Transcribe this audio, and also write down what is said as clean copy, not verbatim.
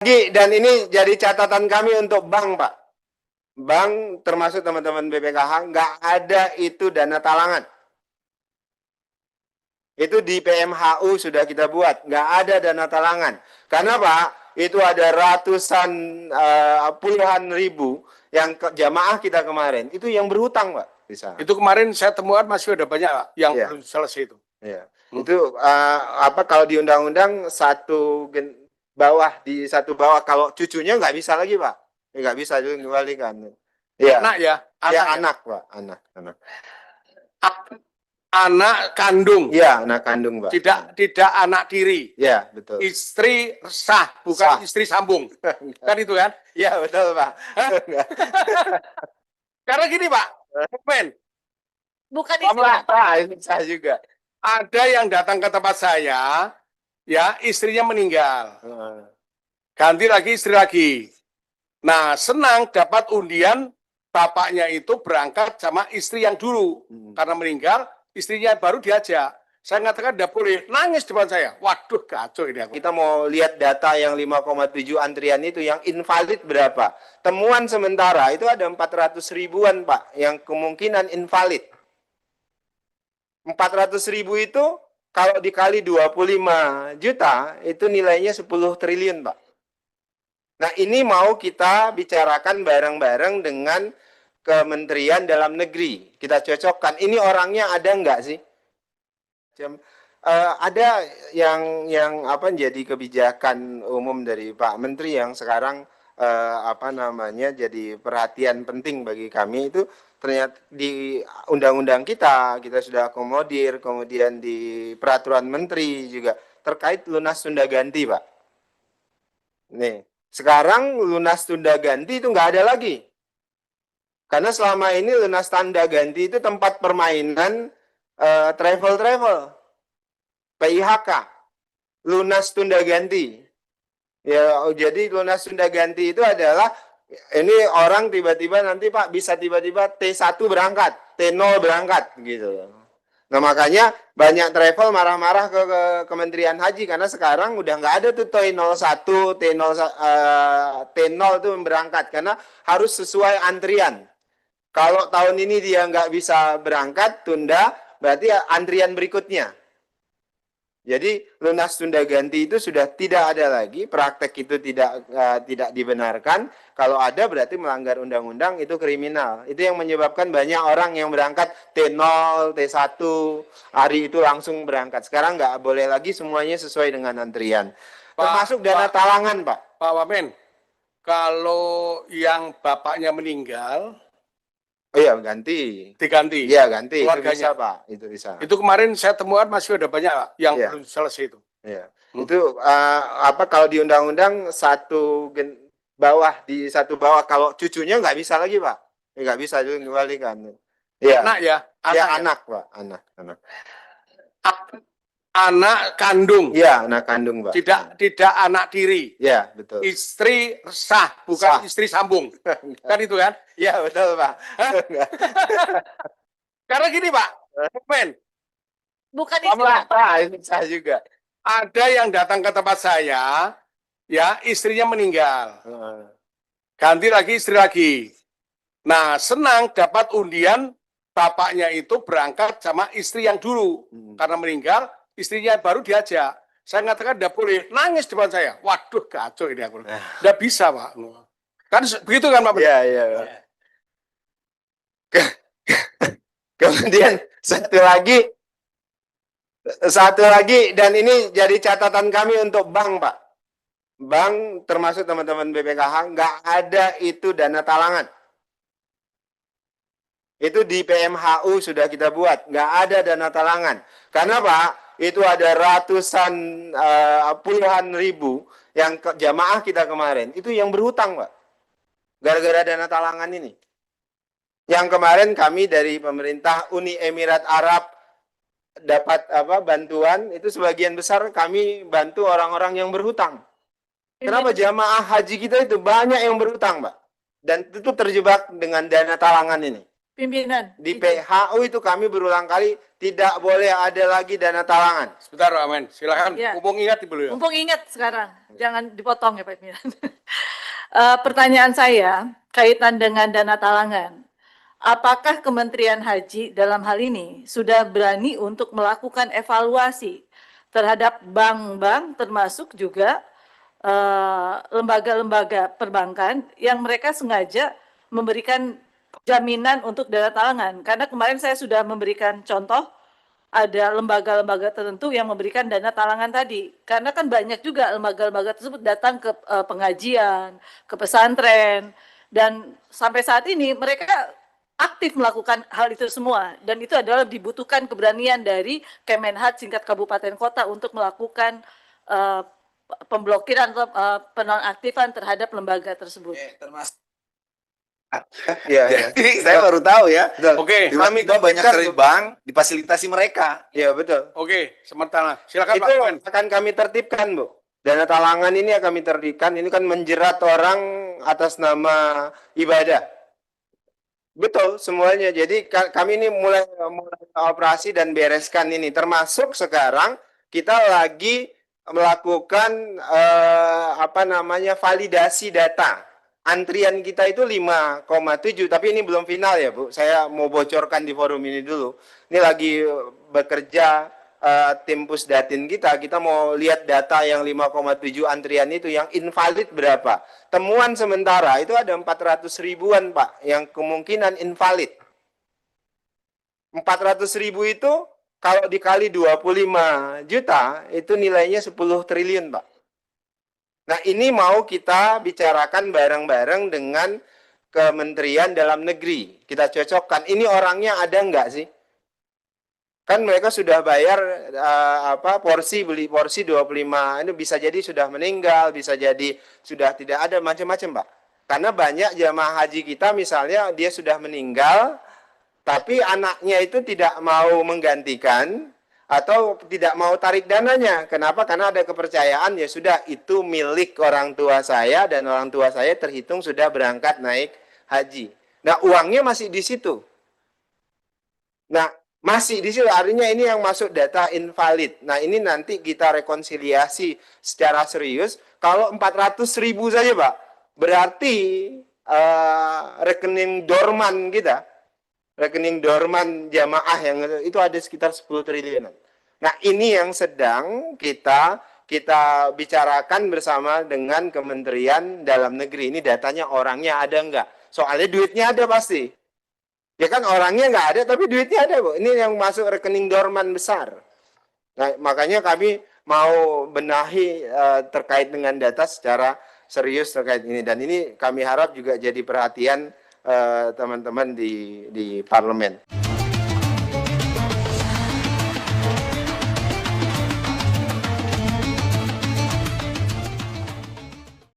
Dan ini jadi catatan kami untuk bank, Pak. Bank termasuk teman-teman BPKH, nggak ada itu dana talangan. Itu di PMHU sudah kita buat, nggak ada dana talangan. Karena Pak, itu ada ratusan, puluhan ribu yang jamaah kita kemarin, itu yang berhutang, Pak. Bisa. Itu kemarin saya temukan masih ada banyak yang belum selesai itu. Ya. Itu kalau di undang-undang di satu bawah, kalau cucunya nggak bisa lagi, Pak. Nggak bisa juga dikembalikan. Ya. Anak ya? Anak, Pak. Anak. Anak kandung. Iya, anak kandung, Pak. Tidak anak tiri. Iya, betul. Istri sah, bukan istri sambung. Kan itu kan? Iya, betul, Pak. Karena gini, Pak. Men. Bukan istri. Itu sah juga. Ada yang datang ke tempat saya, ya istrinya meninggal. Ganti lagi istri lagi. Nah, senang dapat undian bapaknya itu berangkat sama istri yang dulu. Karena meninggal, istrinya baru diajak. Saya mengatakan tidak boleh, nangis depan saya. Waduh, kacau ini aku. Kita mau lihat data yang 5,7 antrian itu, yang invalid berapa. Temuan sementara itu ada 400 ribuan, Pak, yang kemungkinan invalid. 400 ribu itu kalau dikali 25 juta, itu nilainya 10 triliun, Pak. Nah, ini mau kita bicarakan bareng-bareng dengan Kementerian Dalam Negeri. Kita cocokkan, ini orangnya ada enggak sih? Ada yang jadi kebijakan umum dari Pak Menteri yang sekarang jadi perhatian penting bagi kami, itu ternyata di undang-undang kita sudah akomodir, kemudian di peraturan menteri juga terkait lunas tunda ganti, Pak. Nih, sekarang lunas tunda ganti itu nggak ada lagi. Karena selama ini lunas tanda ganti itu tempat permainan travel, PIHK, lunas tunda ganti. Ya, jadi lunas tunda ganti itu adalah ini orang tiba-tiba nanti, Pak, bisa tiba-tiba T1 berangkat, T0 berangkat gitu. Nah, makanya banyak travel marah-marah ke Kementerian Haji karena sekarang udah nggak ada tuh T01, T0 itu berangkat karena harus sesuai antrian. Kalau tahun ini dia nggak bisa berangkat, tunda, berarti antrian berikutnya. Jadi lunas tunda ganti itu sudah tidak ada lagi, praktek itu tidak dibenarkan. Kalau ada berarti melanggar undang-undang, itu kriminal. Itu yang menyebabkan banyak orang yang berangkat T0, T1, hari itu langsung berangkat. Sekarang nggak boleh lagi, semuanya sesuai dengan antrian. Termasuk dana talangan, Pak. Pak Wamen, kalau yang bapaknya meninggal, oh iya, ganti. Diganti. Iya, ganti. Keluarganya. Itu bisa, Pak. Itu bisa. Itu kemarin saya temukan masih ada banyak yang belum selesai itu. Iya. Itu kalau di undang-undang di satu bawah, kalau cucunya nggak bisa lagi, Pak. Nggak bisa juga dikembalikan. Iya. Anak ya? Anak, Pak. Anak. Anak kandung. Iya, anak kandung, Pak. Tidak anak tiri. Iya, betul. Istri sah, bukan istri sambung. Kan itu kan? Iya, betul, Pak. Karena gini, Pak. Men. Bukan istri. Itu sah juga. Ada yang datang ke tempat saya, ya istrinya meninggal. Ganti lagi istri lagi. Nah, senang dapat undian bapaknya itu berangkat sama istri yang dulu. Karena meninggal, istrinya baru diajak. Saya mengatakan tidak boleh, nangis depan saya. Waduh, kacau ini aku. Tidak bisa, Pak. Kan begitu kan, Pak? Iya. Kemudian satu lagi, dan ini jadi catatan kami untuk bank, Pak. Bank termasuk teman-teman BPKH, nggak ada itu dana talangan. Itu di PMHU sudah kita buat, nggak ada dana talangan. Karena, Pak, itu ada ratusan, puluhan ribu yang jamaah kita kemarin, itu yang berhutang, Pak. Gara-gara dana talangan ini. Yang kemarin kami dari pemerintah Uni Emirat Arab dapat bantuan, itu sebagian besar kami bantu orang-orang yang berhutang. Kenapa? Jamaah haji kita itu banyak yang berhutang, Pak. Dan itu terjebak dengan dana talangan ini. Pimpinan. Di PHU itu kami berulang kali tidak boleh ada lagi dana talangan. Sebentar, Amen. Silakan. Ya. Mumpung ingat dulu ya. Mumpung ingat sekarang, jangan dipotong ya Pak Pimpinan. Pertanyaan saya kaitan dengan dana talangan. Apakah Kementerian Haji dalam hal ini sudah berani untuk melakukan evaluasi terhadap bank-bank termasuk juga lembaga-lembaga perbankan yang mereka sengaja memberikan jaminan untuk dana talangan? Karena kemarin saya sudah memberikan contoh ada lembaga-lembaga tertentu yang memberikan dana talangan tadi. Karena kan banyak juga lembaga-lembaga tersebut datang ke pengajian, ke pesantren, dan sampai saat ini mereka aktif melakukan hal itu semua. Dan itu adalah dibutuhkan keberanian dari Kemenhad tingkat kabupaten kota untuk melakukan pemblokiran atau penonaktifan terhadap lembaga tersebut. Termasuk. Iya. Jadi saya baru tahu ya. Betul. Oke. Tiba-tiba banyak dari bank difasilitasi mereka. Iya, betul. Oke, sementara. Silakan Itu Pak Amen. akan kami tertibkan, Bu. Dana talangan ini akan kami tertibkan. Ini kan menjerat orang atas nama ibadah. Betul, semuanya. Jadi kami ini mulai operasi dan bereskan ini. Termasuk sekarang kita lagi melakukan validasi data. Antrian kita itu 5,7, tapi ini belum final ya, Bu. Saya mau bocorkan di forum ini dulu. Ini lagi bekerja tim Pusdatin kita mau lihat data yang 5,7 antrian itu yang invalid berapa. Temuan sementara itu ada 400 ribuan, Pak, yang kemungkinan invalid. 400 ribu itu kalau dikali 25 juta itu nilainya 10 triliun, Pak. Nah, ini mau kita bicarakan bareng-bareng dengan Kementerian Dalam Negeri. Kita cocokkan, ini orangnya ada enggak sih? Kan mereka sudah bayar beli porsi 25. Ini bisa jadi sudah meninggal, bisa jadi sudah tidak ada, macam-macam, Pak. Karena banyak jamaah haji kita misalnya dia sudah meninggal, tapi anaknya itu tidak mau menggantikan atau tidak mau tarik dananya. Kenapa? Karena ada kepercayaan ya sudah itu milik orang tua saya dan orang tua saya terhitung sudah berangkat naik haji. Nah, uangnya masih di situ. Nah, masih di situ artinya ini yang masuk data invalid. Nah, ini nanti kita rekonsiliasi secara serius. Kalau 400 ribu saja, Pak, berarti rekening dorman kita, rekening dorman jamaah yang itu ada sekitar 10 triliunan. Nah, ini yang sedang kita bicarakan bersama dengan Kementerian Dalam Negeri. Ini datanya orangnya ada enggak? Soalnya duitnya ada pasti. Ya kan orangnya enggak ada tapi duitnya ada, Bu. Ini yang masuk rekening dorman besar. Nah, makanya kami mau benahi terkait dengan data secara serius terkait ini. Dan ini kami harap juga jadi perhatian teman-teman di parlemen.